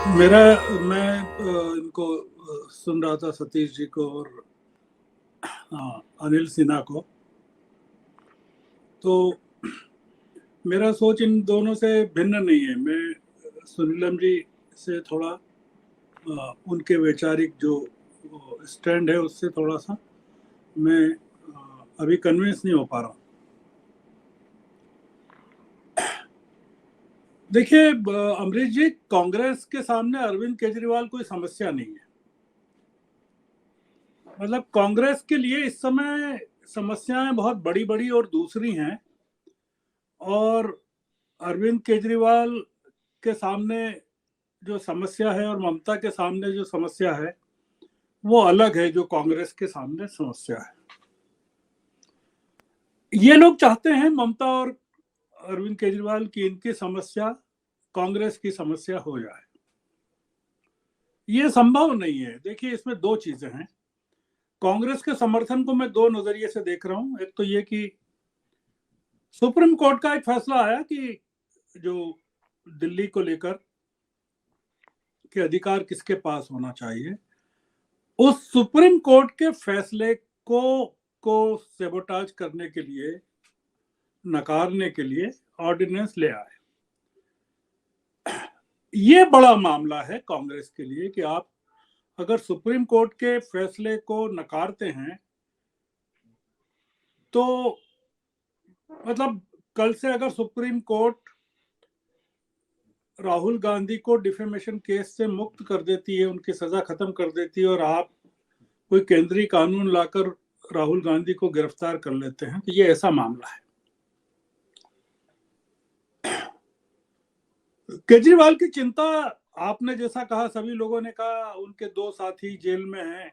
मेरा मैं इनको सुन रहा था, सतीश जी को और अनिल सिन्हा को। तो मेरा सोच इन दोनों से भिन्न नहीं है। मैं सुनीलम जी से थोड़ा उनके वैचारिक जो स्टैंड है उससे थोड़ा सा मैं अभी कन्विंस नहीं हो पा रहा हूँ। देखिए अमरीश जी, कांग्रेस के सामने अरविंद केजरीवाल कोई समस्या नहीं है। मतलब कांग्रेस के लिए इस समय समस्याएं बहुत बड़ी बड़ी और दूसरी हैं, और अरविंद केजरीवाल के सामने जो समस्या है और ममता के सामने जो समस्या है वो अलग है जो कांग्रेस के सामने समस्या है। ये लोग चाहते हैं ममता और अरविंद केजरीवाल की इनकी समस्या कांग्रेस की समस्या हो जाए। ये संभव नहीं है। देखिए, इसमें दो चीजें हैं। कांग्रेस के समर्थन को मैं दो नजरिए से देख रहा हूं। एक तो ये कि सुप्रीम कोर्ट का एक फैसला आया कि जो दिल्ली को लेकर के अधिकार किसके पास होना चाहिए, उस सुप्रीम कोर्ट के फैसले को सेबोटाज करने के लिए, नकारने के लिए ऑर्डिनेंस ले आए। ये बड़ा मामला है कांग्रेस के लिए कि आप अगर सुप्रीम कोर्ट के फैसले को नकारते हैं तो मतलब कल से अगर सुप्रीम कोर्ट राहुल गांधी को डिफेमेशन केस से मुक्त कर देती है, उनकी सजा खत्म कर देती है, और आप कोई केंद्रीय कानून लाकर राहुल गांधी को गिरफ्तार कर लेते हैं, तो ये ऐसा मामला है। केजरीवाल की चिंता, आपने जैसा कहा, सभी लोगों ने कहा, उनके दो साथी जेल में हैं।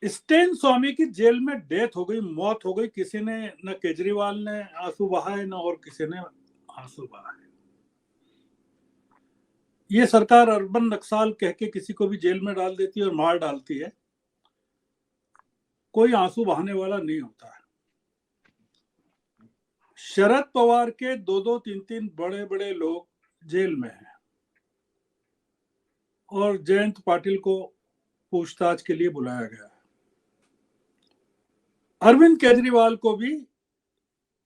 स्टेन स्वामी की जेल में डेथ हो गई, मौत हो गई। किसी ने, न केजरीवाल ने आंसू बहाए, न और किसी ने आंसू बहाए। ये सरकार अर्बन नक्सल कह के किसी को भी जेल में डाल देती है और मार डालती है, कोई आंसू बहाने वाला नहीं होता है। शरद पवार के दो दो तीन तीन बड़े बड़े लोग जेल में हैं, और जयंत पाटिल को पूछताछ के लिए बुलाया गया है। अरविंद केजरीवाल को भी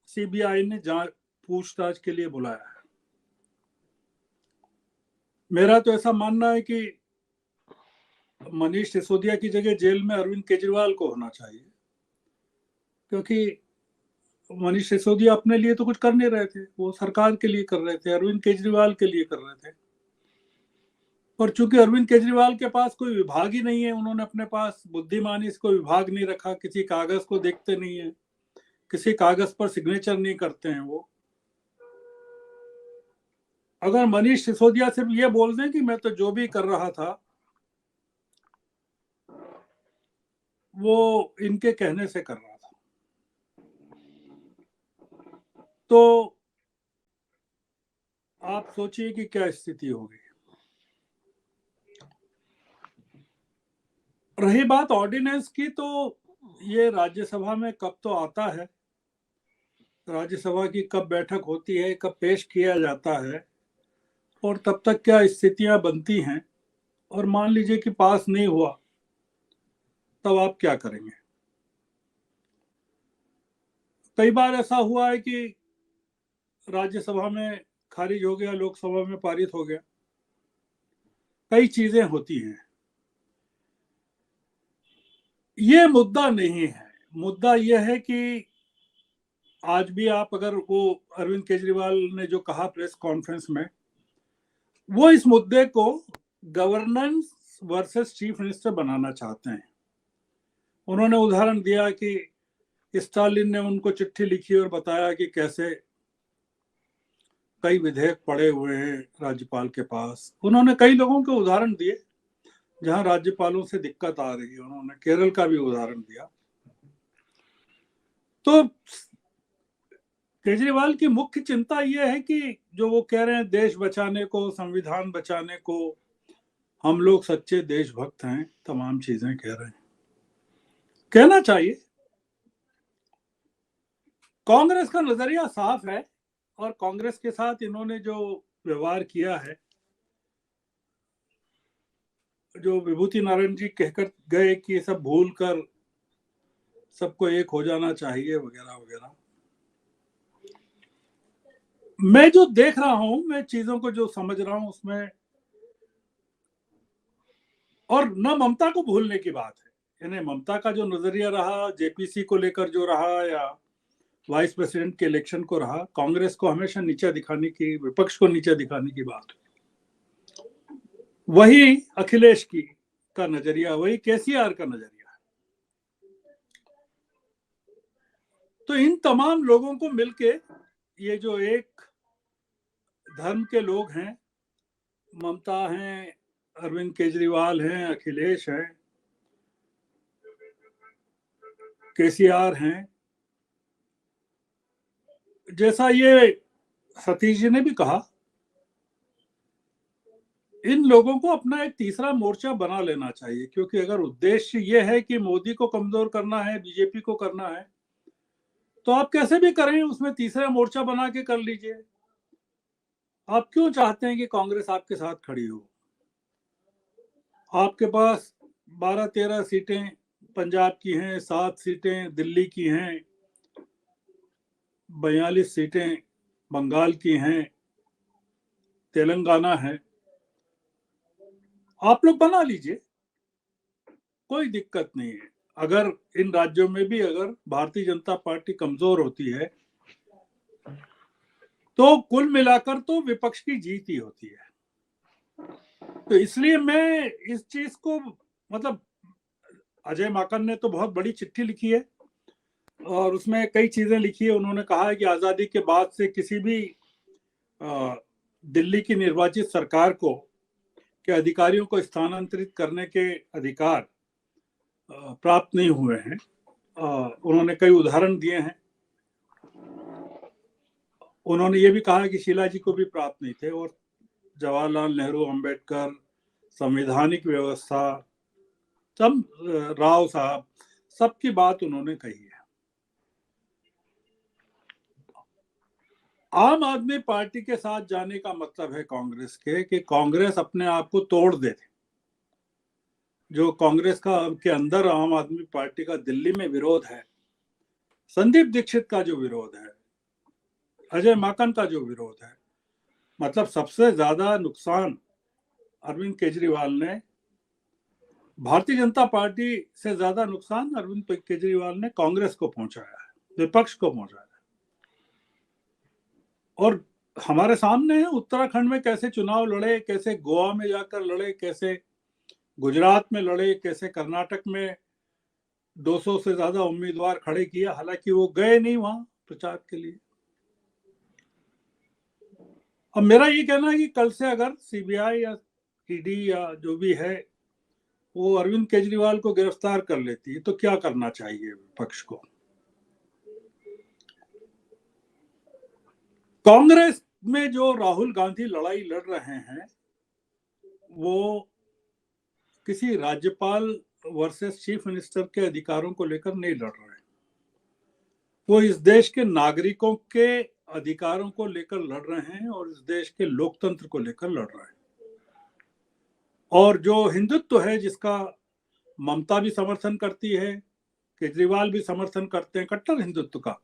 सीबीआई ने जांच पूछताछ के लिए बुलाया है। मेरा तो ऐसा मानना है कि मनीष सिसोदिया की जगह जेल में अरविंद केजरीवाल को होना चाहिए, क्योंकि मनीष सिसोदिया अपने लिए तो कुछ कर नहीं रहे थे, वो सरकार के लिए कर रहे थे, अरविंद केजरीवाल के लिए कर रहे थे। और चूंकि अरविंद केजरीवाल के पास कोई विभाग ही नहीं है, उन्होंने अपने पास बुद्धिमानी से कोई विभाग नहीं रखा, किसी कागज को देखते नहीं है, किसी कागज पर सिग्नेचर नहीं करते हैं वो। अगर मनीष सिसोदिया सिर्फ ये बोल दें कि मैं तो जो भी कर रहा था वो इनके कहने से कर रहा था, तो आप सोचिए कि क्या स्थिति होगी। रही बात ऑर्डिनेंस की, तो ये राज्यसभा में कब तो आता है, राज्यसभा की कब बैठक होती है, कब पेश किया जाता है, और तब तक क्या स्थितियां बनती हैं, और मान लीजिए कि पास नहीं हुआ, तब आप क्या करेंगे। कई बार ऐसा हुआ है कि राज्यसभा में खारिज हो गया, लोकसभा में पारित हो गया। कई चीजें होती हैं। ये मुद्दा नहीं है। मुद्दा यह है कि आज भी आप अगर वो अरविंद केजरीवाल ने जो कहा प्रेस कॉन्फ्रेंस में, वो इस मुद्दे को गवर्नेंस वर्सेस चीफ मिनिस्टर बनाना चाहते हैं। उन्होंने उदाहरण दिया कि स्टालिन ने उनको चिट्ठी लिखी और बताया कि कैसे कई विधेयक पड़े हुए हैं राज्यपाल के पास। उन्होंने कई लोगों के उदाहरण दिए जहां राज्यपालों से दिक्कत आ रही है। उन्होंने केरल का भी उदाहरण दिया। तो केजरीवाल की मुख्य चिंता यह है कि जो वो कह रहे हैं, देश बचाने को, संविधान बचाने को, हम लोग सच्चे देशभक्त हैं, तमाम चीजें कह रहे हैं। कहना चाहिए। कांग्रेस का नजरिया साफ है, और कांग्रेस के साथ इन्होंने जो व्यवहार किया है, जो विभूति नारायण जी कहकर गए कि सब भूल कर सबको एक हो जाना चाहिए वगैरह वगैरह, मैं जो देख रहा हूं, मैं चीजों को जो समझ रहा हूं उसमें, और न ममता को भूलने की बात है, यानी ममता का जो नजरिया रहा जेपीसी को लेकर जो रहा, या वाइस प्रेसिडेंट के इलेक्शन को रहा, कांग्रेस को हमेशा नीचे दिखाने की, विपक्ष को नीचे दिखाने की बात है। वही अखिलेश की का नजरिया, वही केसीआर का नजरिया है। तो इन तमाम लोगों को मिलके ये जो एक धर्म के लोग हैं, ममता हैं, अरविंद केजरीवाल हैं, अखिलेश हैं, केसीआर हैं, जैसा ये सतीश जी ने भी कहा, इन लोगों को अपना एक तीसरा मोर्चा बना लेना चाहिए, क्योंकि अगर उद्देश्य ये है कि मोदी को कमजोर करना है, बीजेपी को करना है, तो आप कैसे भी करें, उसमें तीसरा मोर्चा बना के कर लीजिए। आप क्यों चाहते हैं कि कांग्रेस आपके साथ खड़ी हो? आपके पास 12-13 सीटें पंजाब की हैं, 7 सीटें दिल्ली की हैं, 42 सीटें बंगाल की हैं, तेलंगाना है, आप लोग बना लीजिए, कोई दिक्कत नहीं है। अगर इन राज्यों में भी अगर भारतीय जनता पार्टी कमजोर होती है तो कुल मिलाकर तो विपक्ष की जीत ही होती है। तो इसलिए मैं इस चीज को, मतलब अजय माकन ने तो बहुत बड़ी चिट्ठी लिखी है और उसमें कई चीजें लिखी है। उन्होंने कहा है कि आजादी के बाद से किसी भी दिल्ली की निर्वाचित सरकार को के अधिकारियों को स्थानांतरित करने के अधिकार प्राप्त नहीं हुए हैं। उन्होंने कई उदाहरण दिए हैं। उन्होंने ये भी कहा कि शीला जी को भी प्राप्त नहीं थे, और जवाहरलाल नेहरू, अंबेडकर, संवैधानिक व्यवस्था, सब राव साहब, सबकी बात उन्होंने कही है। आम आदमी पार्टी के साथ जाने का मतलब है कांग्रेस के कि कांग्रेस अपने आप को तोड़ दे। जो कांग्रेस का के अंदर आम आदमी पार्टी का दिल्ली में विरोध है, संदीप दीक्षित का जो विरोध है, अजय माकन का जो विरोध है, मतलब सबसे ज्यादा नुकसान अरविंद केजरीवाल ने, भारतीय जनता पार्टी से ज्यादा नुकसान अरविंद केजरीवाल ने कांग्रेस को पहुंचाया है, विपक्ष को पहुंचाया है। और हमारे सामने है उत्तराखंड में कैसे चुनाव लड़े, कैसे गोवा में जाकर लड़े, कैसे गुजरात में लड़े, कैसे कर्नाटक में 200 से ज्यादा उम्मीदवार खड़े किया, हालांकि वो गए नहीं वहां प्रचार के लिए। अब मेरा ये कहना है कि कल से अगर सीबीआई या ईडी या जो भी है वो अरविंद केजरीवाल को गिरफ्तार कर लेती है तो क्या करना चाहिए विपक्ष को? कांग्रेस में जो राहुल गांधी लड़ाई लड़ रहे हैं वो किसी राज्यपाल वर्सेस चीफ मिनिस्टर के अधिकारों को लेकर नहीं लड़ रहे हैं, वो इस देश के नागरिकों के अधिकारों को लेकर लड़ रहे हैं और इस देश के लोकतंत्र को लेकर लड़ रहे हैं। और जो हिंदुत्व है, जिसका ममता भी समर्थन करती है, केजरीवाल भी समर्थन करते हैं, कट्टर हिंदुत्व का।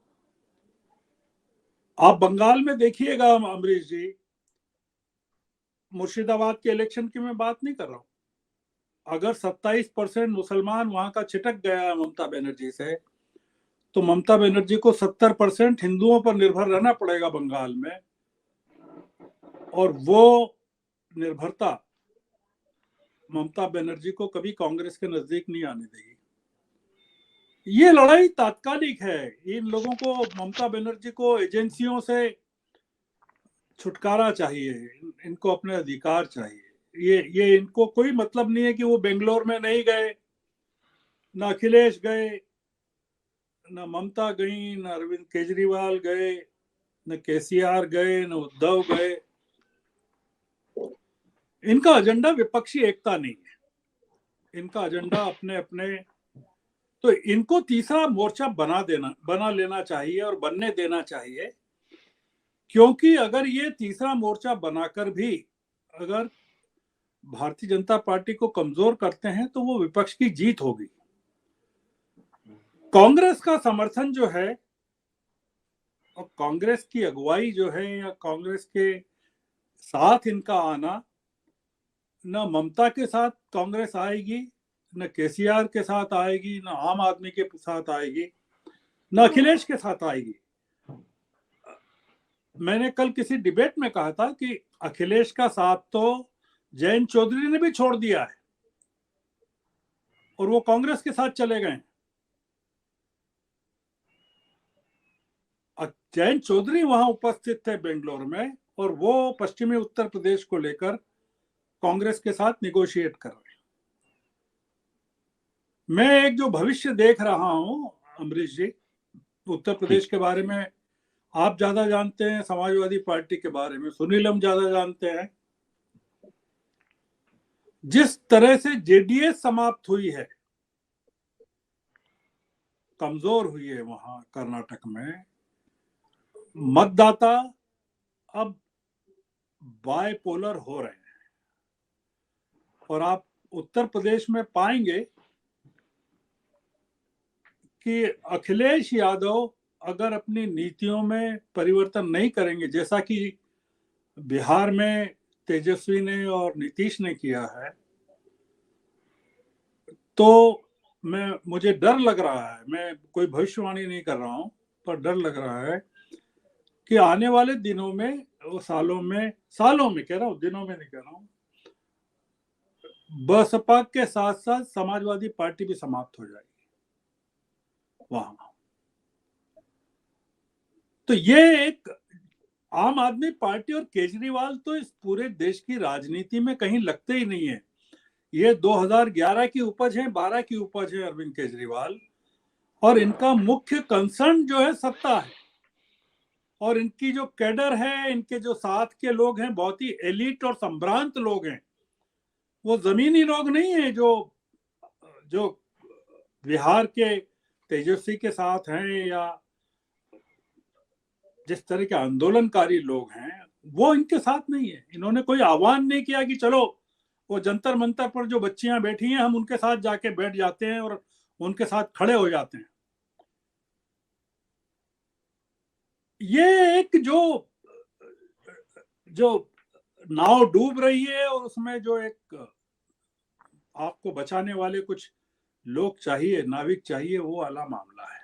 आप बंगाल में देखिएगा अमरीश जी, मुर्शिदाबाद के इलेक्शन की मैं बात नहीं कर रहा हूं। अगर 27% मुसलमान वहां का छिटक गया ममता बनर्जी से, तो ममता बनर्जी को 70% हिंदुओं पर निर्भर रहना पड़ेगा बंगाल में, और वो निर्भरता ममता बनर्जी को कभी कांग्रेस के नजदीक नहीं आने देगी। ये लड़ाई तात्कालिक है। इन लोगों को, ममता बनर्जी को एजेंसियों से छुटकारा चाहिए, इनको अपने अधिकार चाहिए। ये इनको कोई मतलब नहीं है कि वो बेंगलोर में नहीं गए, न अखिलेश गए, न ममता गई, न अरविंद केजरीवाल गए, न केसीआर गए, न उद्धव गए। इनका एजेंडा विपक्षी एकता नहीं है, इनका एजेंडा अपने अपने। तो इनको तीसरा मोर्चा बना लेना चाहिए और बनने देना चाहिए क्योंकि अगर ये तीसरा मोर्चा बनाकर भी अगर भारतीय जनता पार्टी को कमजोर करते हैं तो वो विपक्ष की जीत होगी। कांग्रेस का समर्थन जो है और कांग्रेस की अगुवाई जो है या कांग्रेस के साथ इनका आना, न ममता के साथ कांग्रेस आएगी, न केसीआर के साथ आएगी, न आम आदमी के साथ आएगी, न अखिलेश के साथ आएगी। मैंने कल किसी डिबेट में कहा था कि अखिलेश का साथ तो जयंत चौधरी ने भी छोड़ दिया है और वो कांग्रेस के साथ चले गए। जयंत चौधरी वहां उपस्थित थे बेंगलोर में और वो पश्चिमी उत्तर प्रदेश को लेकर कांग्रेस के साथ निगोशिएट कर रहे हैं। मैं एक जो भविष्य देख रहा हूं अमरीश जी, उत्तर प्रदेश के बारे में आप ज्यादा जानते हैं, समाजवादी पार्टी के बारे में सुनीलम ज्यादा जानते हैं। जिस तरह से जेडीएस समाप्त हुई है, कमजोर हुई है वहां कर्नाटक में, मतदाता अब बायपोलर हो रहे हैं और आप उत्तर प्रदेश में पाएंगे कि अखिलेश यादव अगर अपनी नीतियों में परिवर्तन नहीं करेंगे, जैसा कि बिहार में तेजस्वी ने और नीतीश ने किया है, तो मुझे डर लग रहा है, मैं कोई भविष्यवाणी नहीं कर रहा हूं, पर डर लग रहा है कि आने वाले दिनों में, सालों में कह रहा हूं, दिनों में नहीं कह रहा हूं, बसपा के साथ साथ समाजवादी पार्टी भी समाप्त हो जाएगी वहां। तो ये एक आम आदमी पार्टी और केजरीवाल तो इस पूरे देश की राजनीति में कहीं लगते ही नहीं है। ये 2011 की उपज है, 12 की उपज है अरविंद केजरीवाल, और इनका मुख्य कंसर्न जो है सत्ता है। और इनकी जो कैडर है, इनके जो साथ के लोग हैं, बहुत ही एलिट और संभ्रांत लोग हैं। वो जमीनी लोग नहीं है जो बिहार के तेजस्वी के साथ हैं या जिस तरह के आंदोलनकारी लोग हैं, वो इनके साथ नहीं है। इन्होंने कोई आह्वान नहीं किया कि चलो वो जंतर मंतर पर जो बच्चियां बैठी हैं हम उनके साथ जाके बैठ जाते हैं और उनके साथ खड़े हो जाते हैं। ये एक जो नाव डूब रही है और उसमें जो एक आपको बचाने वाले कुछ लोग चाहिए, नाविक चाहिए, वो वाला मामला है।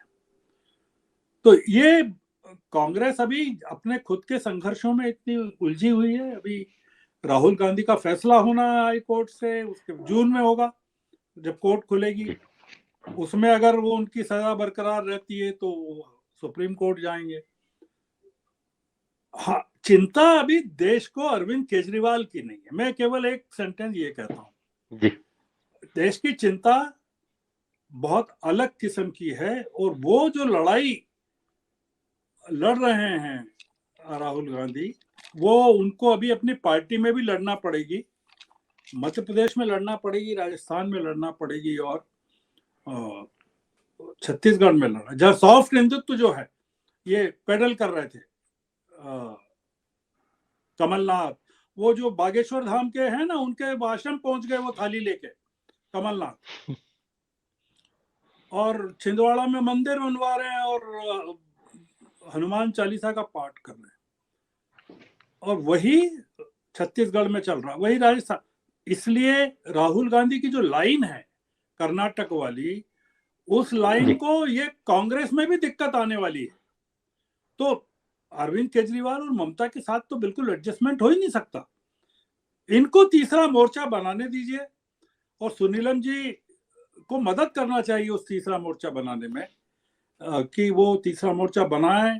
तो ये कांग्रेस अभी अपने खुद के संघर्षों में इतनी उलझी हुई है। अभी राहुल गांधी का फैसला होना हाई कोर्ट से, उसके जून में होगा जब कोर्ट खुलेगी। उसमें अगर वो उनकी सजा बरकरार रहती है तो सुप्रीम कोर्ट जाएंगे। हाँ, चिंता अभी देश को अरविंद केजरीवाल की नहीं है। मैं केवल एक सेंटेंस ये कहता हूँ, देश की चिंता बहुत अलग किस्म की है। और वो जो लड़ाई लड़ रहे हैं राहुल गांधी, वो उनको अभी अपनी पार्टी में भी लड़ना पड़ेगी, मध्य प्रदेश में लड़ना पड़ेगी, राजस्थान में लड़ना पड़ेगी और छत्तीसगढ़ में लड़ना। जहाँ सॉफ्ट हिंदुत्व जो है ये पेडल कर रहे थे कमलनाथ, वो जो बागेश्वर धाम के हैं ना, उनके आश्रम पहुंच गए वो थाली लेके कमलनाथ, और छिंदवाड़ा में मंदिर बनवा रहे हैं और हनुमान चालीसा का पाठ कर रहे हैं। और वही छत्तीसगढ़ में चल रहा, वही राजस्थान। इसलिए राहुल गांधी की जो लाइन है कर्नाटक वाली, उस लाइन को ये कांग्रेस में भी दिक्कत आने वाली है। तो अरविंद केजरीवाल और ममता के साथ तो बिल्कुल एडजस्टमेंट हो ही नहीं सकता। इनको तीसरा मोर्चा बनाने दीजिए और सुनीलम जी को मदद करना चाहिए उस तीसरा मोर्चा बनाने में, कि वो तीसरा मोर्चा बनाए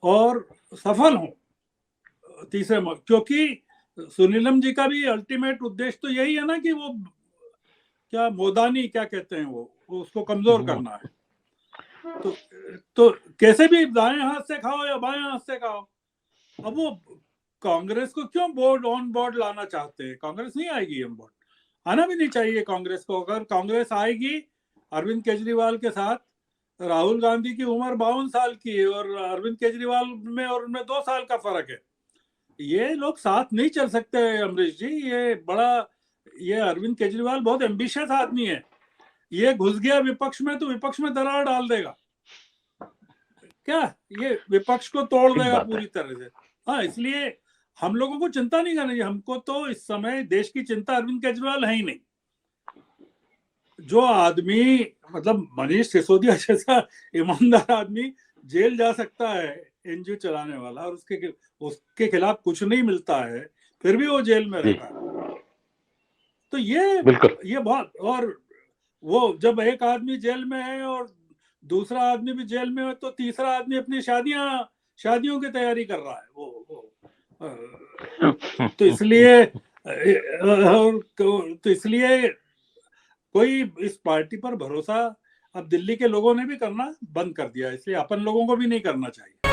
और सफल हो तीसरे मोर्चा। क्योंकि सुनीलम जी का भी अल्टीमेट उद्देश्य तो यही है ना कि वो क्या मोदानी क्या कहते हैं, वो उसको कमजोर करना है। तो कैसे भी दाएं हाथ से खाओ या बाएं हाथ से खाओ। अब वो कांग्रेस को क्यों ऑन बोर्ड लाना चाहते हैं? कांग्रेस नहीं आएगी ऑन बोर्ड, आना भी नहीं चाहिए कांग्रेस को। अगर कांग्रेस आएगी अरविंद केजरीवाल के साथ राहुल गांधी की उम्र 52 साल की है और अरविंद केजरीवाल में और उनमें 2 साल का फर्क है। ये लोग साथ नहीं चल सकते अमरीश जी। ये अरविंद केजरीवाल बहुत एम्बिशियस आदमी है। ये घुस गया विपक्ष में तो विपक्ष में दरार डाल देगा क्या, ये विपक्ष को तोड़ देगा पूरी तरह से। हाँ, इसलिए हम लोगों को चिंता नहीं करनी चाहिए। हमको तो इस समय देश की चिंता अरविंद केजरीवाल है ही नहीं। जो आदमी मतलब मनीष सिसोदिया जैसा ईमानदार आदमी जेल जा सकता है, एनजीओ चलाने वाला, और उसके खिलाफ कुछ नहीं मिलता है, फिर भी वो जेल में रहता है। तो ये बहुत, और वो जब एक आदमी जेल में है और दूसरा आदमी भी जेल में है तो तीसरा आदमी अपनी शादियों की तैयारी कर रहा है वो तो इसलिए कोई इस पार्टी पर भरोसा अब दिल्ली के लोगों ने भी करना बंद कर दिया, इसलिए अपन लोगों को भी नहीं करना चाहिए।